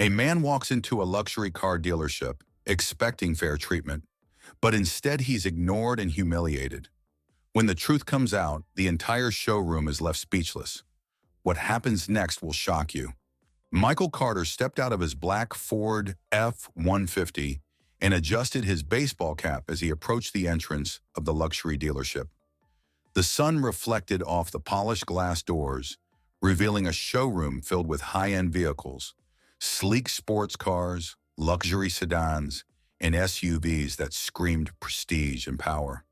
A man walks into a luxury car dealership, expecting fair treatment, but instead he's ignored and humiliated. When the truth comes out, the entire showroom is left speechless. What happens next will shock you. Michael Carter stepped out of his black Ford F-150 and adjusted his baseball cap as he approached the entrance of the luxury dealership. The sun reflected off the polished glass doors, revealing a showroom filled with high-end vehicles, sleek sports cars, luxury sedans, and SUVs that screamed prestige and power.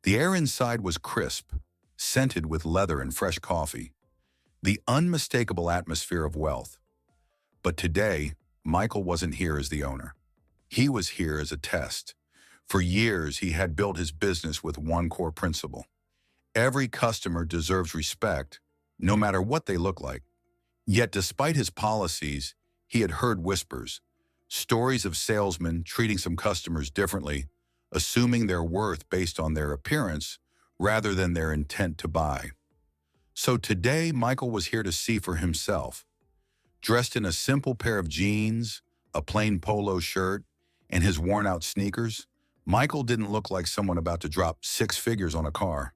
The air inside was crisp, scented with leather and fresh coffee, the unmistakable atmosphere of wealth. But today, Michael wasn't here as the owner. He was here as a test. For years, he had built his business with one core principle. Every customer deserves respect, no matter what they look like. Yet despite his policies, he had heard whispers, stories of salesmen treating some customers differently, assuming their worth based on their appearance rather than their intent to buy. So today, Michael was here to see for himself. Dressed in a simple pair of jeans, a plain polo shirt, and his worn-out sneakers, Michael didn't look like someone about to drop 6 figures on a car.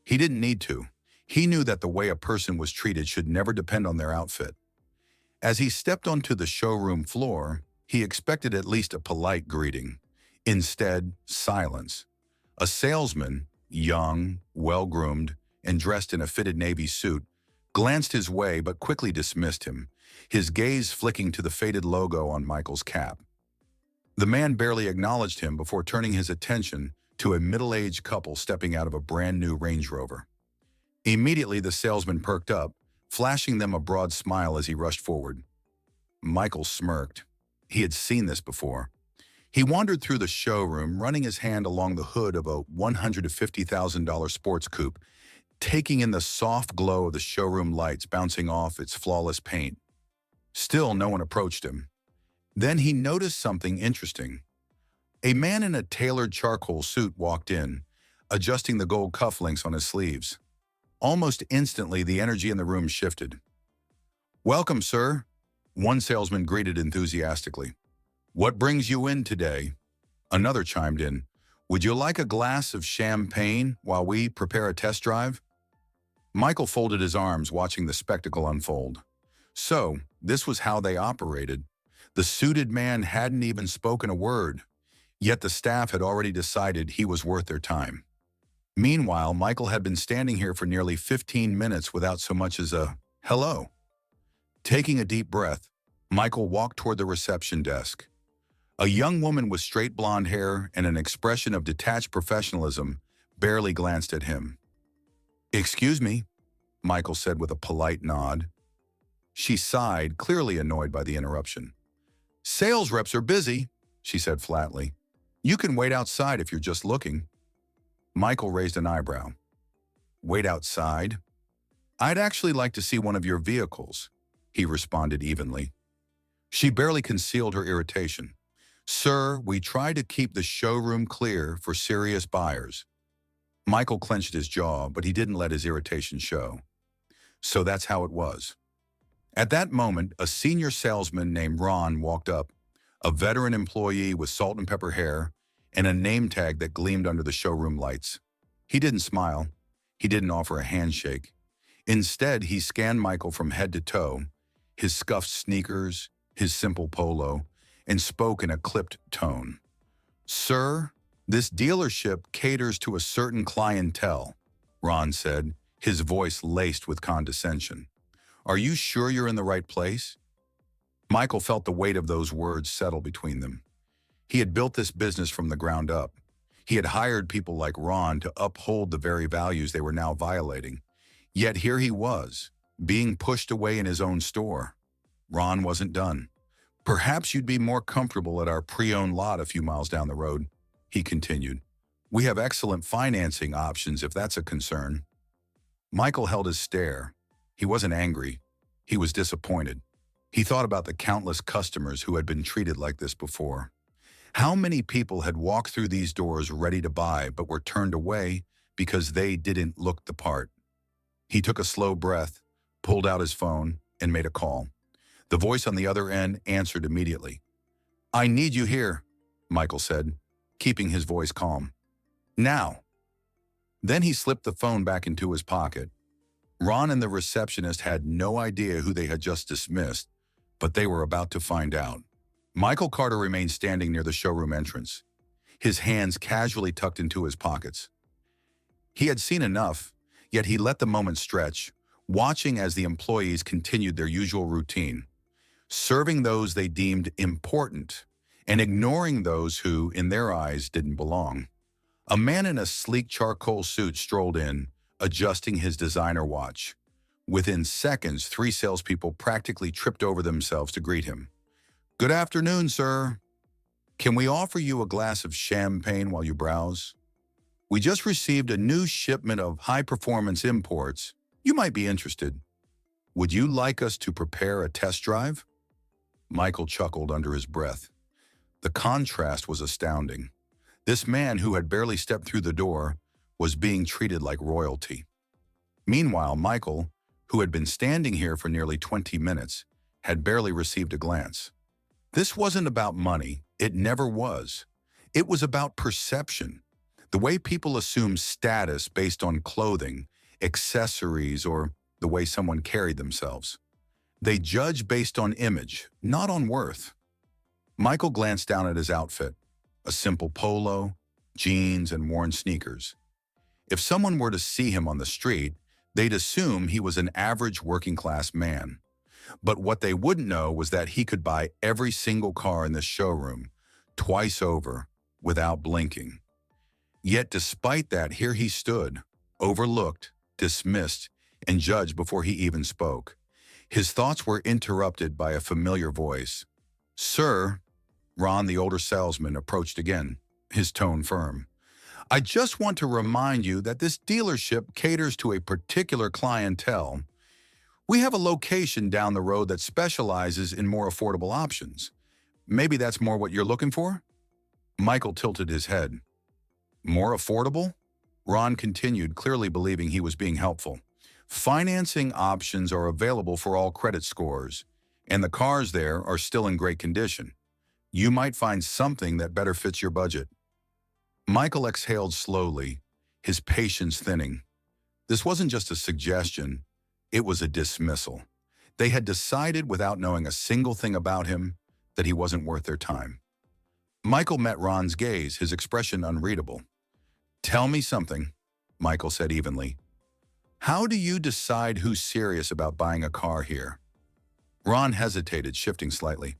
He didn't need to. He knew that the way a person was treated should never depend on their outfit. As he stepped onto the showroom floor, he expected at least a polite greeting. Instead, silence. A salesman, young, well-groomed, and dressed in a fitted navy suit, glanced his way but quickly dismissed him, his gaze flicking to the faded logo on Michael's cap. The man barely acknowledged him before turning his attention to a middle-aged couple stepping out of a brand-new Range Rover. Immediately, the salesman perked up, flashing them a broad smile as he rushed forward. Michael smirked. He had seen this before. He wandered through the showroom, running his hand along the hood of a $150,000 sports coupe, taking in the soft glow of the showroom lights bouncing off its flawless paint. Still, no one approached him. Then he noticed something interesting. A man in a tailored charcoal suit walked in, adjusting the gold cufflinks on his sleeves. Almost instantly, the energy in the room shifted. "Welcome, sir," one salesman greeted enthusiastically. "What brings you in today?" Another chimed in. "Would you like a glass of champagne while we prepare a test drive?" Michael folded his arms, watching the spectacle unfold. So, this was how they operated. The suited man hadn't even spoken a word, yet the staff had already decided he was worth their time. Meanwhile, Michael had been standing here for nearly 15 minutes without so much as a hello. Taking a deep breath, Michael walked toward the reception desk. A young woman with straight blonde hair and an expression of detached professionalism barely glanced at him. "Excuse me," Michael said with a polite nod. She sighed, clearly annoyed by the interruption. "Sales reps are busy," she said flatly. "You can wait outside if you're just looking." Michael raised an eyebrow. "Wait outside? I'd actually like to see one of your vehicles," he responded evenly. She barely concealed her irritation. "Sir, we try to keep the showroom clear for serious buyers." Michael clenched his jaw, but he didn't let his irritation show. So that's how it was. At that moment, a senior salesman named Ron walked up, a veteran employee with salt and pepper hair and a name tag that gleamed under the showroom lights. He didn't smile. He didn't offer a handshake. Instead, he scanned Michael from head to toe, his scuffed sneakers, his simple polo, and spoke in a clipped tone. "Sir, this dealership caters to a certain clientele," Ron said, his voice laced with condescension. "Are you sure you're in the right place?" Michael felt the weight of those words settle between them. He had built this business from the ground up. He had hired people like Ron to uphold the very values they were now violating. Yet here he was, being pushed away in his own store. Ron wasn't done. "Perhaps you'd be more comfortable at our pre-owned lot a few miles down the road," he continued. "We have excellent financing options if that's a concern." Michael held his stare. He wasn't angry. He was disappointed. He thought about the countless customers who had been treated like this before. How many people had walked through these doors ready to buy but were turned away because they didn't look the part? He took a slow breath, pulled out his phone, and made a call. The voice on the other end answered immediately. "I need you here," Michael said, keeping his voice calm. "Now." Then he slipped the phone back into his pocket. Ron and the receptionist had no idea who they had just dismissed, but they were about to find out. Michael Carter remained standing near the showroom entrance, his hands casually tucked into his pockets. He had seen enough, yet he let the moment stretch, watching as the employees continued their usual routine, serving those they deemed important and ignoring those who, in their eyes, didn't belong. A man in a sleek charcoal suit strolled in, adjusting his designer watch. Within seconds, 3 salespeople practically tripped over themselves to greet him. "Good afternoon, sir. Can we offer you a glass of champagne while you browse? We just received a new shipment of high-performance imports. You might be interested. Would you like us to prepare a test drive?" Michael chuckled under his breath. The contrast was astounding. This man who had barely stepped through the door was being treated like royalty. Meanwhile, Michael, who had been standing here for nearly 20 minutes, had barely received a glance. This wasn't about money. It never was. It was about perception. The way people assume status based on clothing, accessories, or the way someone carried themselves. They judge based on image, not on worth. Michael glanced down at his outfit, a simple polo, jeans, and worn sneakers. If someone were to see him on the street, they'd assume he was an average working-class man. But what they wouldn't know was that he could buy every single car in this showroom, twice over, without blinking. Yet despite that, here he stood, overlooked, dismissed, and judged before he even spoke. His thoughts were interrupted by a familiar voice. "Sir," Ron, the older salesman, approached again, his tone firm. "I just want to remind you that this dealership caters to a particular clientele. We have a location down the road that specializes in more affordable options. Maybe that's more what you're looking for?" Michael tilted his head. "More affordable?" Ron continued, clearly believing he was being helpful. "Financing options are available for all credit scores, and the cars there are still in great condition. You might find something that better fits your budget." Michael exhaled slowly, his patience thinning. This wasn't just a suggestion, it was a dismissal. They had decided without knowing a single thing about him that he wasn't worth their time. Michael met Ron's gaze, his expression unreadable. "Tell me something," Michael said evenly. "How do you decide who's serious about buying a car here?" Ron hesitated, shifting slightly.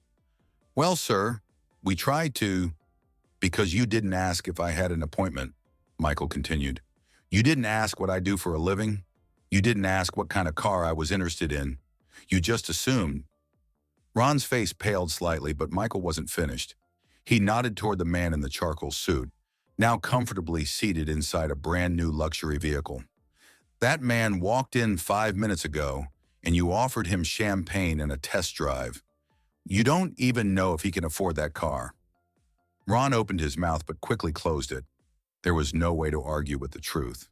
"Well, sir, we tried to—" "Because you didn't ask if I had an appointment," Michael continued. "You didn't ask what I do for a living. You didn't ask what kind of car I was interested in. You just assumed." Ron's face paled slightly, but Michael wasn't finished. He nodded toward the man in the charcoal suit, now comfortably seated inside a brand-new luxury vehicle. "That man walked in 5 minutes ago, and you offered him champagne and a test drive. You don't even know if he can afford that car." Ron opened his mouth but quickly closed it. There was no way to argue with the truth.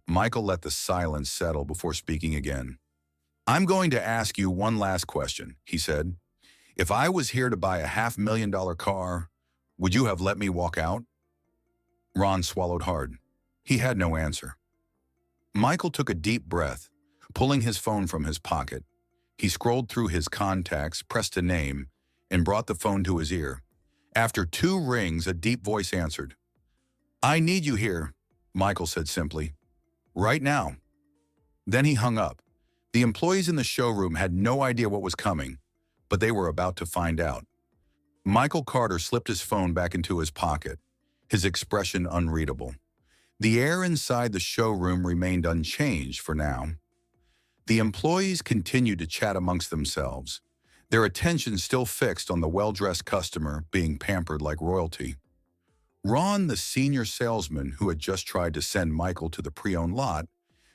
Michael let the silence settle before speaking again. "I'm going to ask you one last question," he said. "If I was here to buy a $500,000 car, would you have let me walk out?" Ron swallowed hard. He had no answer. Michael took a deep breath, pulling his phone from his pocket. He scrolled through his contacts, pressed a name, and brought the phone to his ear. After 2 rings, a deep voice answered. "I need you here," Michael said simply. "Right now." Then he hung up. The employees in the showroom had no idea what was coming, but they were about to find out. Michael Carter slipped his phone back into his pocket, his expression unreadable. The air inside the showroom remained unchanged for now. The employees continued to chat amongst themselves, their attention still fixed on the well-dressed customer being pampered like royalty. Ron, the senior salesman who had just tried to send Michael to the pre-owned lot,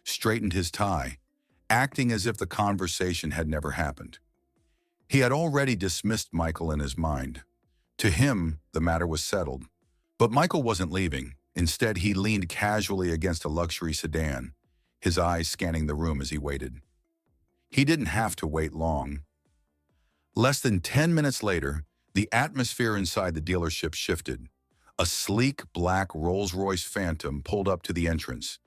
straightened his tie, acting as if the conversation had never happened. He had already dismissed Michael in his mind. To him, the matter was settled. But Michael wasn't leaving. Instead, he leaned casually against a luxury sedan, his eyes scanning the room as he waited. He didn't have to wait long. Less than 10 minutes later, the atmosphere inside the dealership shifted. A sleek black Rolls-Royce Phantom pulled up to the entrance,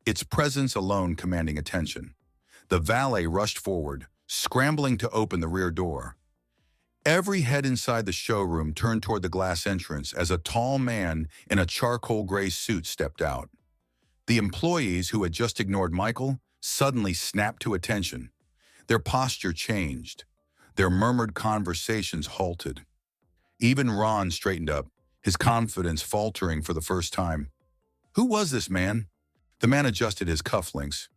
its presence alone commanding attention. The valet rushed forward, scrambling to open the rear door. Every head inside the showroom turned toward the glass entrance as a tall man in a charcoal gray suit stepped out. The employees who had just ignored Michael suddenly snapped to attention. Their posture changed. Their murmured conversations halted. Even Ron straightened up, his confidence faltering for the first time. Who was this man? The man adjusted his cufflinks,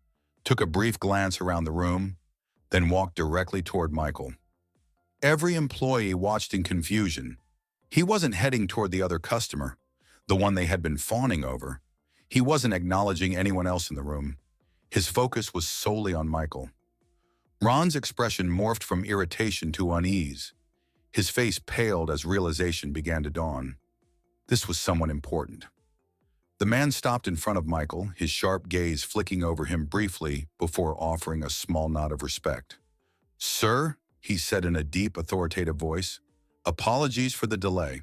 took a brief glance around the room, then walked directly toward Michael. Every employee watched in confusion. He wasn't heading toward the other customer, the one they had been fawning over. He wasn't acknowledging anyone else in the room. His focus was solely on Michael. Ron's expression morphed from irritation to unease. His face paled as realization began to dawn. This was someone important. The man stopped in front of Michael, his sharp gaze flicking over him briefly before offering a small nod of respect. "Sir," he said in a deep, authoritative voice, "apologies for the delay."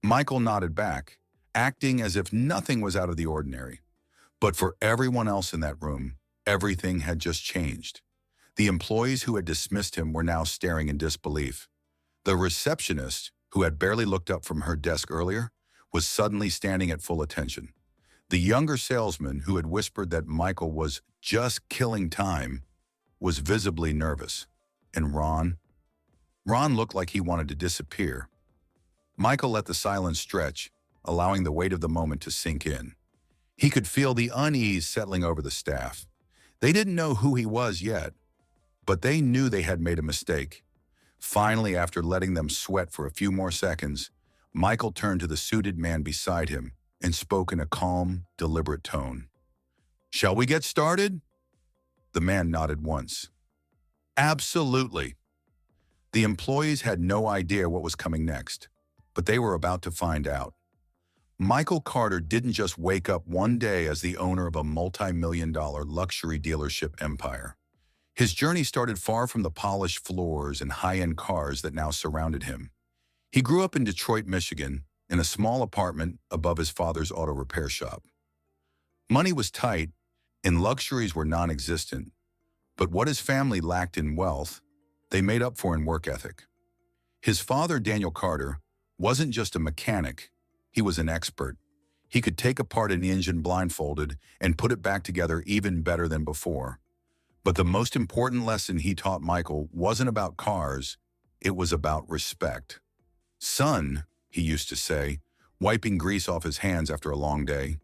Michael nodded back, acting as if nothing was out of the ordinary. But for everyone else in that room, everything had just changed. The employees who had dismissed him were now staring in disbelief. The receptionist, who had barely looked up from her desk earlier, was suddenly standing at full attention. The younger salesman, who had whispered that Michael was just killing time, was visibly nervous. And Ron looked like he wanted to disappear. Michael let the silence stretch, allowing the weight of the moment to sink in. He could feel the unease settling over the staff. They didn't know who he was yet, but they knew they had made a mistake. Finally, after letting them sweat for a few more seconds, Michael turned to the suited man beside him and spoke in a calm, deliberate tone. "Shall we get started?" The man nodded once. "Absolutely." The employees had no idea what was coming next, but they were about to find out. Michael Carter didn't just wake up one day as the owner of a multi-million-dollar luxury dealership empire. His journey started far from the polished floors and high-end cars that now surrounded him. He grew up in Detroit, Michigan, in a small apartment above his father's auto repair shop. Money was tight, and luxuries were non-existent. But what his family lacked in wealth, they made up for in work ethic. His father, Daniel Carter, wasn't just a mechanic, he was an expert. He could take apart an engine blindfolded and put it back together even better than before. But the most important lesson he taught Michael wasn't about cars, it was about respect. "Son," he used to say, wiping grease off his hands after a long day,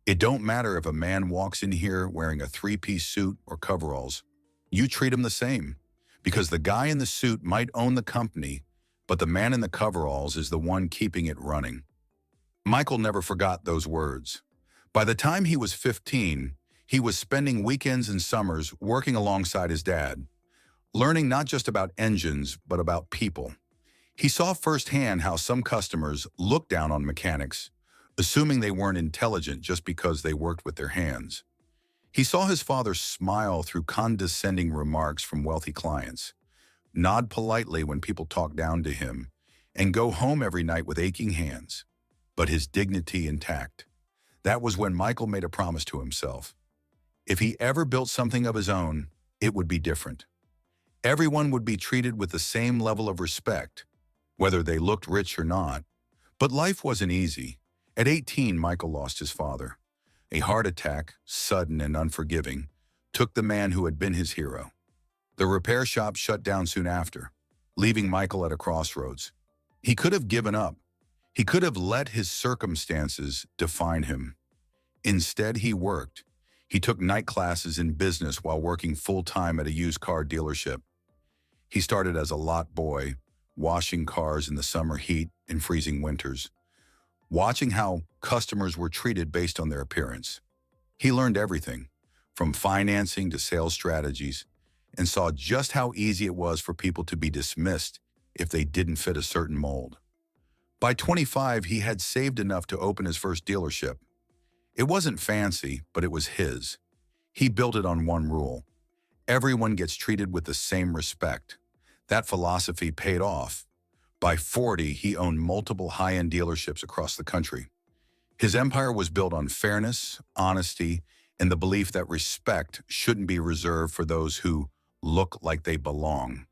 "it don't matter if a man walks in here wearing a three-piece suit or coveralls. You treat him the same, because the guy in the suit might own the company, but the man in the coveralls is the one keeping it running." Michael never forgot those words. By the time he was 15, he was spending weekends and summers working alongside his dad, learning not just about engines, but about people. He saw firsthand how some customers looked down on mechanics, assuming they weren't intelligent just because they worked with their hands. He saw his father smile through condescending remarks from wealthy clients, nod politely when people talked down to him, and go home every night with aching hands, but his dignity intact. That was when Michael made a promise to himself. If he ever built something of his own, it would be different. Everyone would be treated with the same level of respect, whether they looked rich or not. But life wasn't easy. At 18, Michael lost his father. A heart attack, sudden and unforgiving, took the man who had been his hero. The repair shop shut down soon after, leaving Michael at a crossroads. He could have given up. He could have let his circumstances define him. Instead, he worked. He took night classes in business while working full-time at a used car dealership. He started as a lot boy, washing cars in the summer heat and freezing winters, watching how customers were treated based on their appearance. He learned everything, from financing to sales strategies, and saw just how easy it was for people to be dismissed if they didn't fit a certain mold. By 25, he had saved enough to open his first dealership. It wasn't fancy, but it was his. He built it on one rule: everyone gets treated with the same respect. That philosophy paid off. By 40, he owned multiple high-end dealerships across the country. His empire was built on fairness, honesty, and the belief that respect shouldn't be reserved for those who look like they belong.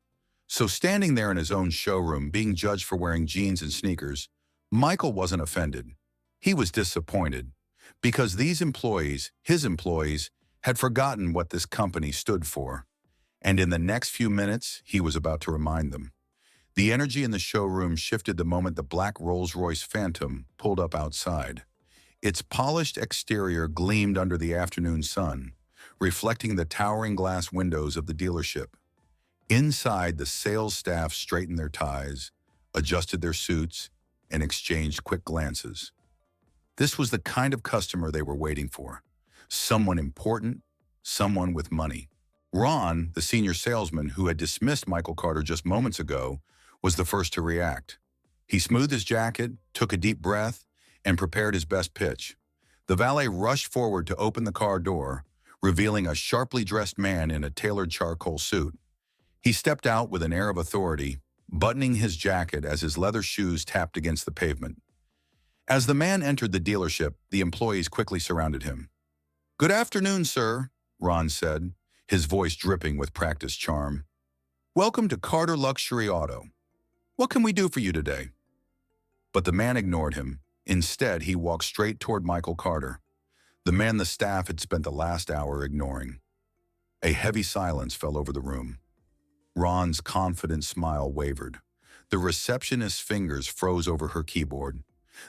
So standing there in his own showroom, being judged for wearing jeans and sneakers, Michael wasn't offended. He was disappointed because these employees, his employees, had forgotten what this company stood for. And in the next few minutes, he was about to remind them. The energy in the showroom shifted the moment the black Rolls-Royce Phantom pulled up outside. Its polished exterior gleamed under the afternoon sun, reflecting the towering glass windows of the dealership. Inside, the sales staff straightened their ties, adjusted their suits, and exchanged quick glances. This was the kind of customer they were waiting for. Someone important, someone with money. Ron, the senior salesman who had dismissed Michael Carter just moments ago, was the first to react. He smoothed his jacket, took a deep breath, and prepared his best pitch. The valet rushed forward to open the car door, revealing a sharply dressed man in a tailored charcoal suit. He stepped out with an air of authority, buttoning his jacket as his leather shoes tapped against the pavement. As the man entered the dealership, the employees quickly surrounded him. "Good afternoon, sir," Ron said, his voice dripping with practiced charm. "Welcome to Carter Luxury Auto. What can we do for you today?" But the man ignored him. Instead, he walked straight toward Michael Carter, the man the staff had spent the last hour ignoring. A heavy silence fell over the room. Ron's confident smile wavered. The receptionist's fingers froze over her keyboard.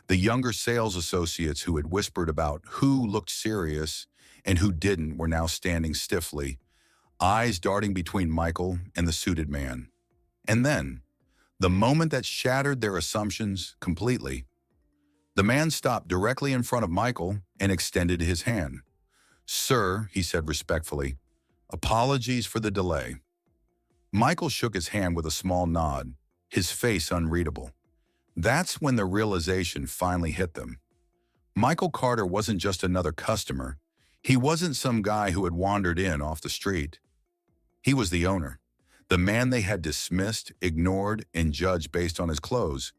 The younger sales associates who had whispered about who looked serious and who didn't were now standing stiffly, eyes darting between Michael and the suited man. And then, the moment that shattered their assumptions completely, the man stopped directly in front of Michael and extended his hand. "Sir," he said respectfully, "apologies for the delay." Michael shook his hand with a small nod, his face unreadable. That's when the realization finally hit them. Michael Carter wasn't just another customer. He wasn't some guy who had wandered in off the street. He was the owner, the man they had dismissed, ignored, and judged based on his clothes.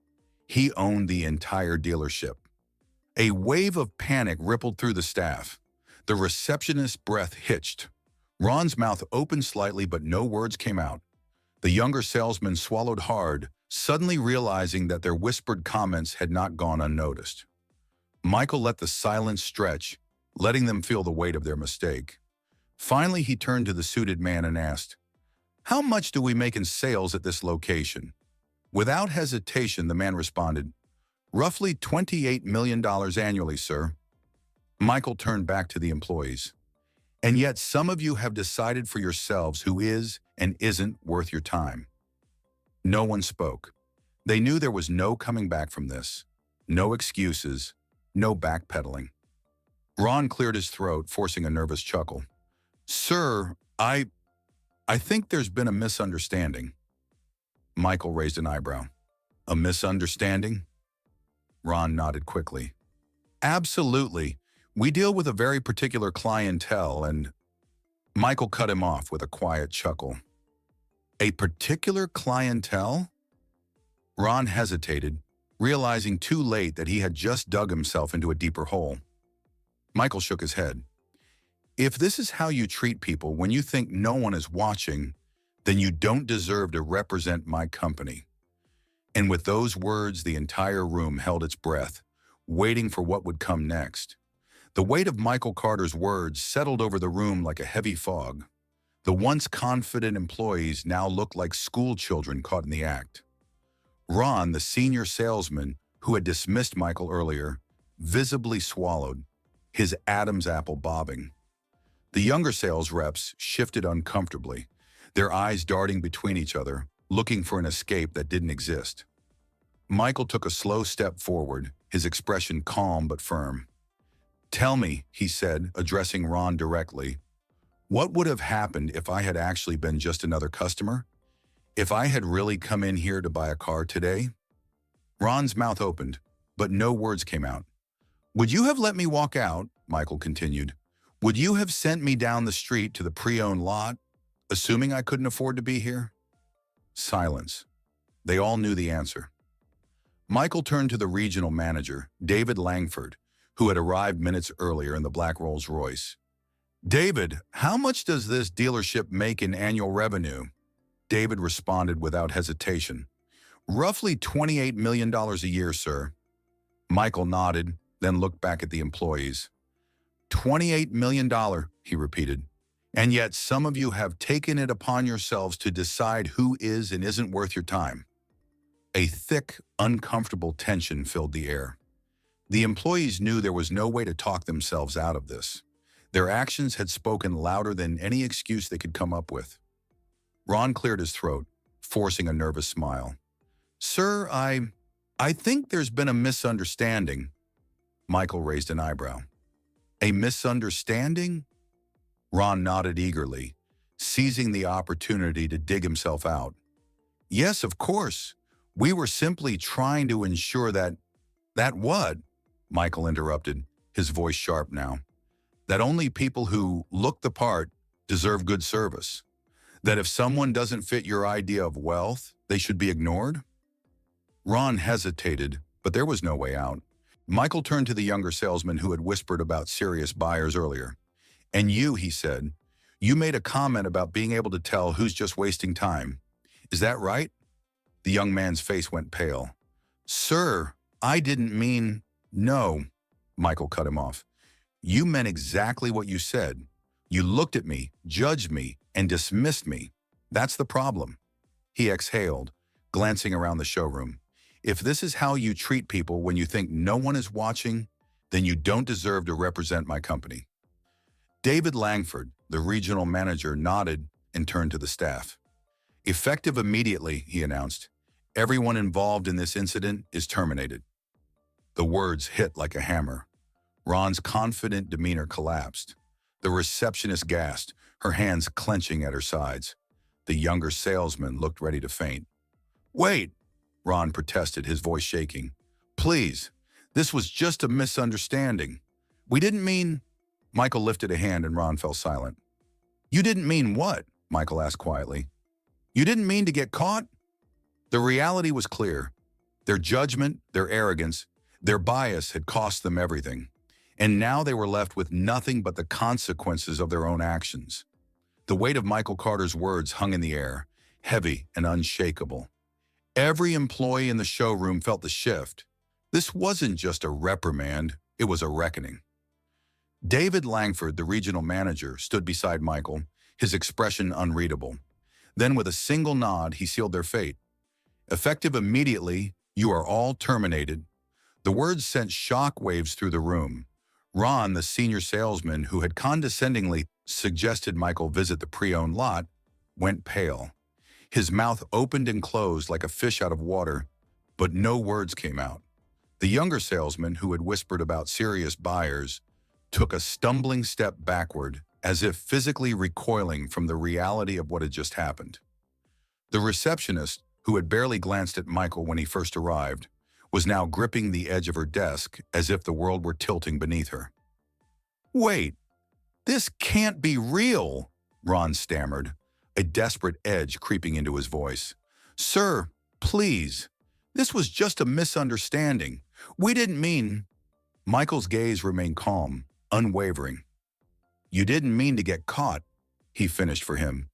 He owned the entire dealership. A wave of panic rippled through the staff. The receptionist's breath hitched. Ron's mouth opened slightly, but no words came out. The younger salesman swallowed hard, suddenly realizing that their whispered comments had not gone unnoticed. Michael let the silence stretch, letting them feel the weight of their mistake. Finally, he turned to the suited man and asked, "How much do we make in sales at this location?" Without hesitation, the man responded, "Roughly $28 million annually, sir." Michael turned back to the employees. "And yet some of you have decided for yourselves who is and isn't worth your time." No one spoke. They knew there was no coming back from this. No excuses, no backpedaling. Ron cleared his throat, forcing a nervous chuckle. "Sir, I think there's been a misunderstanding." Michael raised an eyebrow. "A misunderstanding?" Ron nodded quickly. "Absolutely. We deal with a very particular clientele and—" Michael cut him off with a quiet chuckle. "A particular clientele?" Ron hesitated, realizing too late that he had just dug himself into a deeper hole. Michael shook his head. "If this is how you treat people when you think no one is watching, then you don't deserve to represent my company." And with those words, the entire room held its breath, waiting for what would come next. The weight of Michael Carter's words settled over the room like a heavy fog. The once confident employees now looked like school children caught in the act. Ron, the senior salesman who had dismissed Michael earlier, visibly swallowed, his Adam's apple bobbing. The younger sales reps shifted uncomfortably, their eyes darting between each other, looking for an escape that didn't exist. Michael took a slow step forward, his expression calm but firm. "Tell me," he said, addressing Ron directly, "what would have happened if I had actually been just another customer? If I had really come in here to buy a car today?" Ron's mouth opened, but no words came out. "Would you have let me walk out?" Michael continued. "Would you have sent me down the street to the pre-owned lot, assuming I couldn't afford to be here?" Silence. They all knew the answer. Michael turned to the regional manager, David Langford, who had arrived minutes earlier in the black Rolls-Royce. "David, how much does this dealership make in annual revenue?" David responded without hesitation. "Roughly $28 million a year, sir." Michael nodded, then looked back at the employees. $28 million, he repeated. "And yet some of you have taken it upon yourselves to decide who is and isn't worth your time." A thick, uncomfortable tension filled the air. The employees knew there was no way to talk themselves out of this. Their actions had spoken louder than any excuse they could come up with. Ron cleared his throat, forcing a nervous smile. "Sir, I think there's been a misunderstanding." Michael raised an eyebrow. "A misunderstanding?" Ron nodded eagerly, seizing the opportunity to dig himself out. "Yes, of course. We were simply trying to ensure that—" "That what?" Michael interrupted, his voice sharp now. "That only people who look the part deserve good service. That if someone doesn't fit your idea of wealth, they should be ignored?" Ron hesitated, but there was no way out. Michael turned to the younger salesman who had whispered about serious buyers earlier. "And you," he said, "you made a comment about being able to tell who's just wasting time. Is that right?" The young man's face went pale. "Sir, I didn't mean—" "No," Michael cut him off. "You meant exactly what you said. You looked at me, judged me, and dismissed me. That's the problem." He exhaled, glancing around the showroom. "If this is how you treat people when you think no one is watching, then you don't deserve to represent my company." David Langford, the regional manager, nodded and turned to the staff. "Effective immediately," he announced, "everyone involved in this incident is terminated." The words hit like a hammer. Ron's confident demeanor collapsed. The receptionist gasped, her hands clenching at her sides. The younger salesman looked ready to faint. "Wait," Ron protested, his voice shaking. "Please, this was just a misunderstanding. We didn't mean—" Michael lifted a hand and Ron fell silent. "You didn't mean what?" Michael asked quietly. "You didn't mean to get caught?" The reality was clear. Their judgment, their arrogance, their bias had cost them everything. And now they were left with nothing but the consequences of their own actions. The weight of Michael Carter's words hung in the air, heavy and unshakable. Every employee in the showroom felt the shift. This wasn't just a reprimand, it was a reckoning. David Langford, the regional manager, stood beside Michael, his expression unreadable. Then with a single nod, he sealed their fate. "Effective immediately, you are all terminated." The words sent shock waves through the room. Ron, the senior salesman who had condescendingly suggested Michael visit the pre-owned lot, went pale. His mouth opened and closed like a fish out of water, but no words came out. The younger salesman, who had whispered about serious buyers, took a stumbling step backward, as if physically recoiling from the reality of what had just happened. The receptionist, who had barely glanced at Michael when he first arrived, was now gripping the edge of her desk as if the world were tilting beneath her. "Wait, this can't be real," Ron stammered, a desperate edge creeping into his voice. "Sir, please, this was just a misunderstanding. We didn't mean—" Michael's gaze remained calm, unwavering. "You didn't mean to get caught," he finished for him.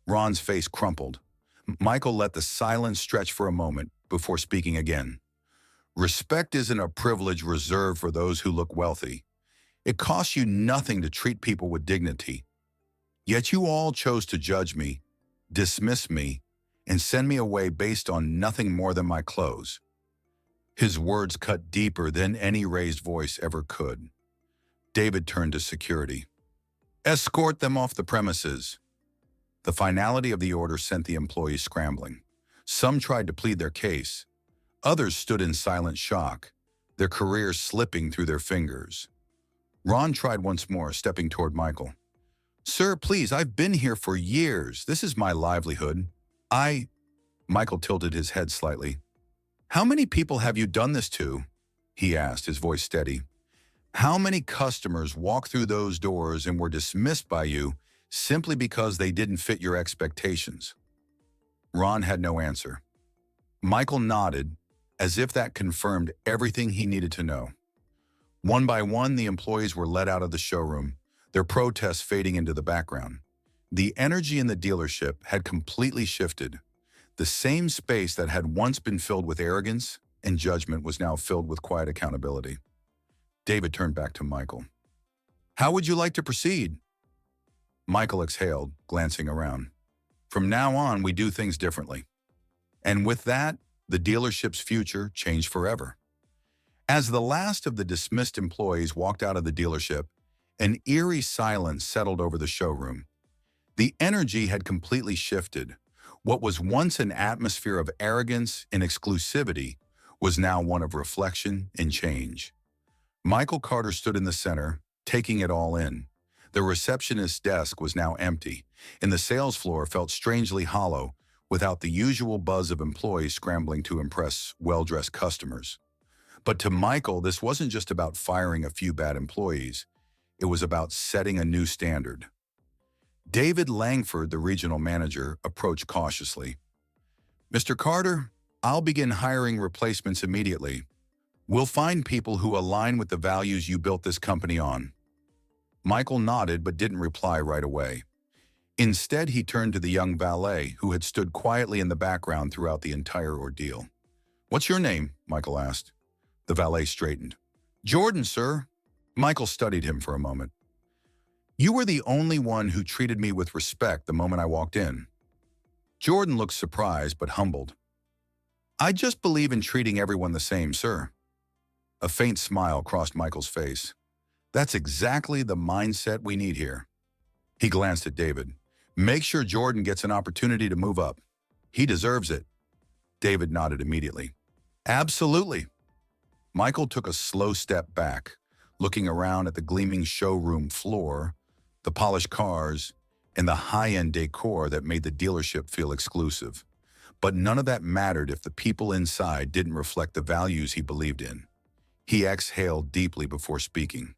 Ron's face crumpled. Michael let the silence stretch for a moment before speaking again. "Respect isn't a privilege reserved for those who look wealthy. It costs you nothing to treat people with dignity. Yet you all chose to judge me, dismiss me, and send me away based on nothing more than my clothes." His words cut deeper than any raised voice ever could. David turned to security. "Escort them off the premises." The finality of the order sent the employees scrambling. Some tried to plead their case. Others stood in silent shock, their careers slipping through their fingers. Ron tried once more, stepping toward Michael. "Sir, please, I've been here for years. This is my livelihood. Michael tilted his head slightly. "How many people have you done this to?" he asked, his voice steady. "How many customers walked through those doors and were dismissed by you simply because they didn't fit your expectations?" Ron had no answer. Michael nodded, as if that confirmed everything he needed to know. One by one, the employees were let out of the showroom, their protests fading into the background. The energy in the dealership had completely shifted. The same space that had once been filled with arrogance and judgment was now filled with quiet accountability. David turned back to Michael. "How would you like to proceed?" Michael exhaled, glancing around. "From now on, we do things differently." And with that, the dealership's future changed forever. As the last of the dismissed employees walked out of the dealership, an eerie silence settled over the showroom. The energy had completely shifted. What was once an atmosphere of arrogance and exclusivity was now one of reflection and change. Michael Carter stood in the center, taking it all in. The receptionist's desk was now empty, and the sales floor felt strangely hollow without the usual buzz of employees scrambling to impress well-dressed customers. But to Michael, this wasn't just about firing a few bad employees. It was about setting a new standard. David Langford, the regional manager, approached cautiously. "Mr. Carter, I'll begin hiring replacements immediately. We'll find people who align with the values you built this company on." Michael nodded but didn't reply right away. Instead, he turned to the young valet who had stood quietly in the background throughout the entire ordeal. "What's your name?" Michael asked. The valet straightened. "Jordan, sir." Michael studied him for a moment. "You were the only one who treated me with respect the moment I walked in." Jordan looked surprised but humbled. "I just believe in treating everyone the same, sir." A faint smile crossed Michael's face. "That's exactly the mindset we need here." He glanced at David. "Make sure Jordan gets an opportunity to move up. He deserves it." David nodded immediately. "Absolutely." Michael took a slow step back, looking around at the gleaming showroom floor, the polished cars, and the high-end decor that made the dealership feel exclusive. But none of that mattered if the people inside didn't reflect the values he believed in. He exhaled deeply before speaking.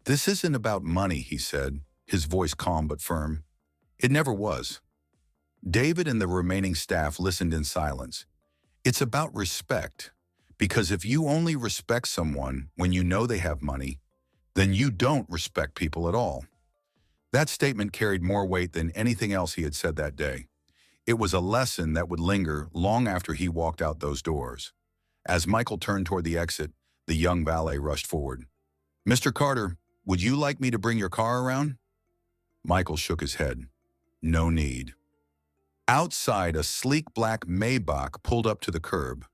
"This isn't about money," he said, his voice calm but firm. It never was. David and the remaining staff listened in silence. "It's about respect, because if you only respect someone when you know they have money, then you don't respect people at all." That statement carried more weight than anything else he had said that day. It was a lesson that would linger long after he walked out those doors. As Michael turned toward the exit, the young valet rushed forward. "Mr. Carter, would you like me to bring your car around?" Michael shook his head. "No need." Outside, a sleek black Maybach pulled up to the curb.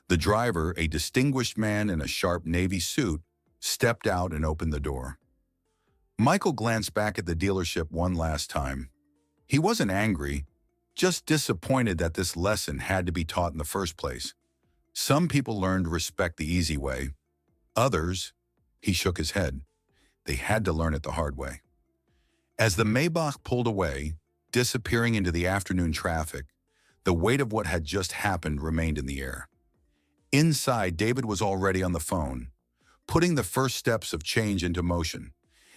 The driver, a distinguished man in a sharp navy suit, stepped out and opened the door. Michael glanced back at the dealership one last time. He wasn't angry, just disappointed that this lesson had to be taught in the first place. Some people learned to respect the easy way. Others, he shook his head, they had to learn it the hard way. As the Maybach pulled away, disappearing into the afternoon traffic, the weight of what had just happened remained in the air. Inside, David was already on the phone, putting the first steps of change into motion.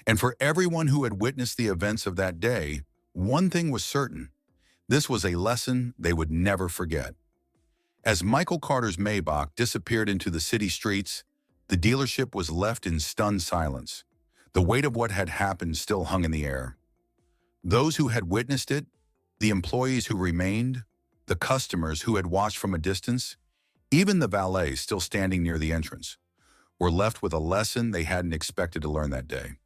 And for everyone who had witnessed the events of that day, one thing was certain. This was a lesson they would never forget. As Michael Carter's Maybach disappeared into the city streets, the dealership was left in stunned silence. The weight of what had happened still hung in the air. Those who had witnessed it, the employees who remained, the customers who had watched from a distance, even the valet still standing near the entrance, were left with a lesson they hadn't expected to learn that day.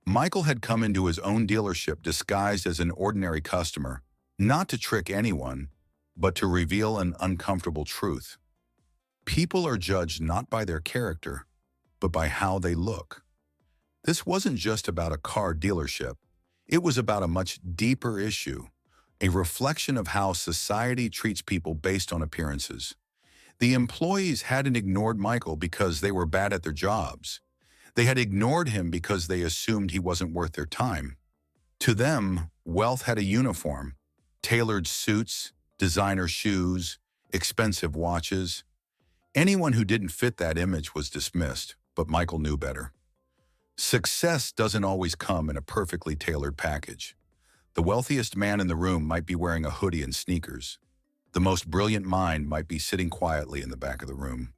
Michael had come into his own dealership disguised as an ordinary customer, not to trick anyone, but to reveal an uncomfortable truth. People are judged not by their character, but by how they look. This wasn't just about a car dealership. It was about a much deeper issue, a reflection of how society treats people based on appearances. The employees hadn't ignored Michael because they were bad at their jobs. They had ignored him because they assumed he wasn't worth their time. To them, wealth had a uniform: tailored suits, designer shoes, expensive watches. Anyone who didn't fit that image was dismissed, but Michael knew better. Success doesn't always come in a perfectly tailored package. The wealthiest man in the room might be wearing a hoodie and sneakers, The most brilliant mind might be sitting quietly in the back of the room.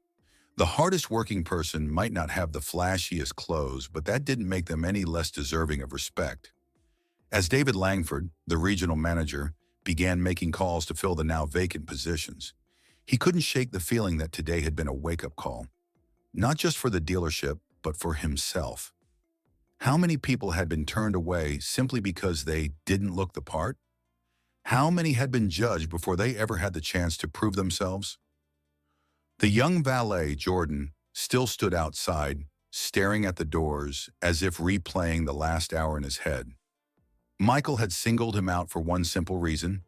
The hardest working person might not have the flashiest clothes, but that didn't make them any less deserving of respect. As David Langford, the regional manager, began making calls to fill the now vacant positions, he couldn't shake the feeling that today had been a wake-up call, not just for the dealership, but for himself. How many people had been turned away simply because they didn't look the part? How many had been judged before they ever had the chance to prove themselves? The young valet, Jordan, still stood outside, staring at the doors as if replaying the last hour in his head. Michael had singled him out for one simple reason.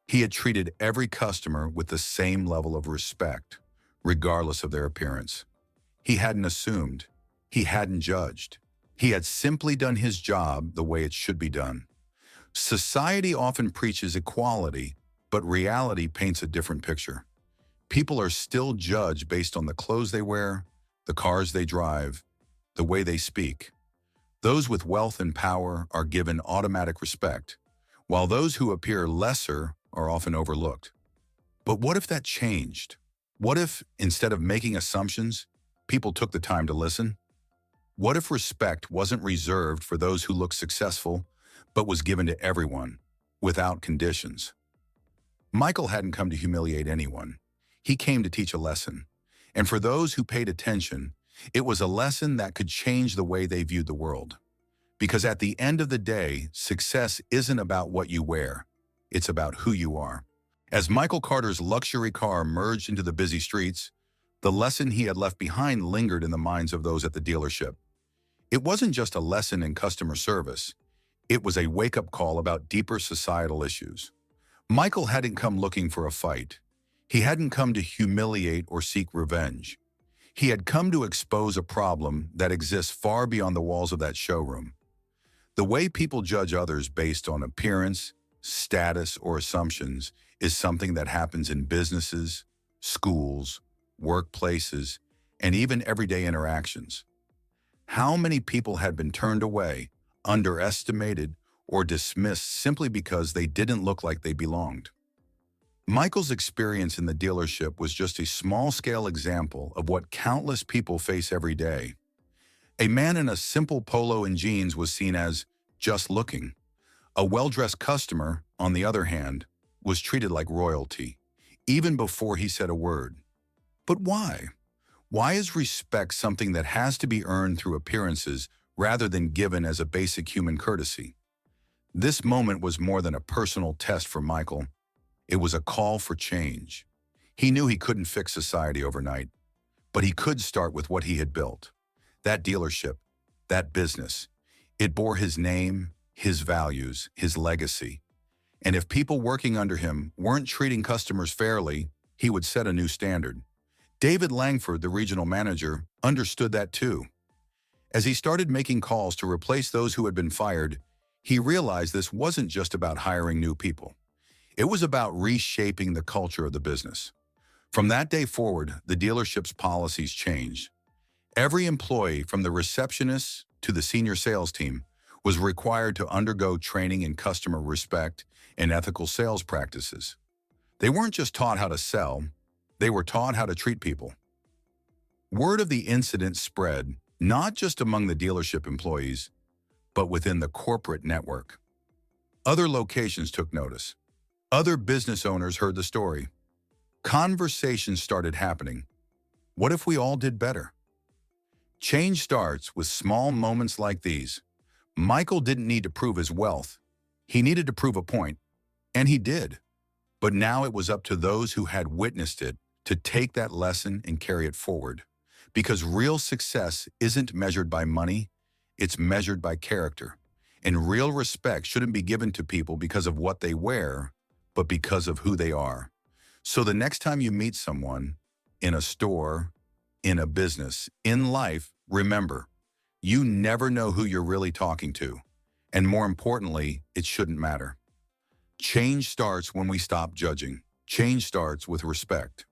He had treated every customer with the same level of respect, regardless of their appearance. He hadn't assumed. He hadn't judged. He had simply done his job the way it should be done. Society often preaches equality, but reality paints a different picture. People are still judged based on the clothes they wear, the cars they drive, the way they speak. Those with wealth and power are given automatic respect, while those who appear lesser are often overlooked. But what if that changed? What if, instead of making assumptions, people took the time to listen? What if respect wasn't reserved for those who looked successful, but was given to everyone, without conditions? Michael hadn't come to humiliate anyone. He came to teach a lesson. And for those who paid attention, it was a lesson that could change the way they viewed the world. Because at the end of the day, success isn't about what you wear. It's about who you are. As Michael Carter's luxury car merged into the busy streets, the lesson he had left behind lingered in the minds of those at the dealership. It wasn't just a lesson in customer service. It was a wake-up call about deeper societal issues. Michael hadn't come looking for a fight. He hadn't come to humiliate or seek revenge. He had come to expose a problem that exists far beyond the walls of that showroom. The way people judge others based on appearance, status, or assumptions is something that happens in businesses, schools, workplaces, and even everyday interactions. How many people had been turned away, underestimated, or dismissed simply because they didn't look like they belonged? Michael's experience in the dealership was just a small-scale example of what countless people face every day. A man in a simple polo and jeans was seen as just looking. A well-dressed customer, on the other hand, was treated like royalty, even before he said a word. But why? Why is respect something that has to be earned through appearances rather than given as a basic human courtesy? This moment was more than a personal test for Michael. It was a call for change. He knew he couldn't fix society overnight, but he could start with what he had built. That dealership, that business, it bore his name, his values, his legacy. And if people working under him weren't treating customers fairly, he would set a new standard. David Langford, the regional manager, understood that too. As he started making calls to replace those who had been fired, he realized this wasn't just about hiring new people. It was about reshaping the culture of the business. From that day forward, the dealership's policies changed. Every employee, from the receptionist to the senior sales team, was required to undergo training in customer respect and ethical sales practices. They weren't just taught how to sell, they were taught how to treat people. Word of the incident spread, not just among the dealership employees, but within the corporate network. Other locations took notice. Other business owners heard the story. Conversations started happening. What if we all did better? Change starts with small moments like these. Michael didn't need to prove his wealth. He needed to prove a point, and he did. But now it was up to those who had witnessed it to take that lesson and carry it forward. Because real success isn't measured by money, it's measured by character. And real respect shouldn't be given to people because of what they wear, but because of who they are. So the next time you meet someone, in a store, in a business, in life, remember, you never know who you're really talking to. And more importantly, it shouldn't matter. Change starts when we stop judging. Change starts with respect.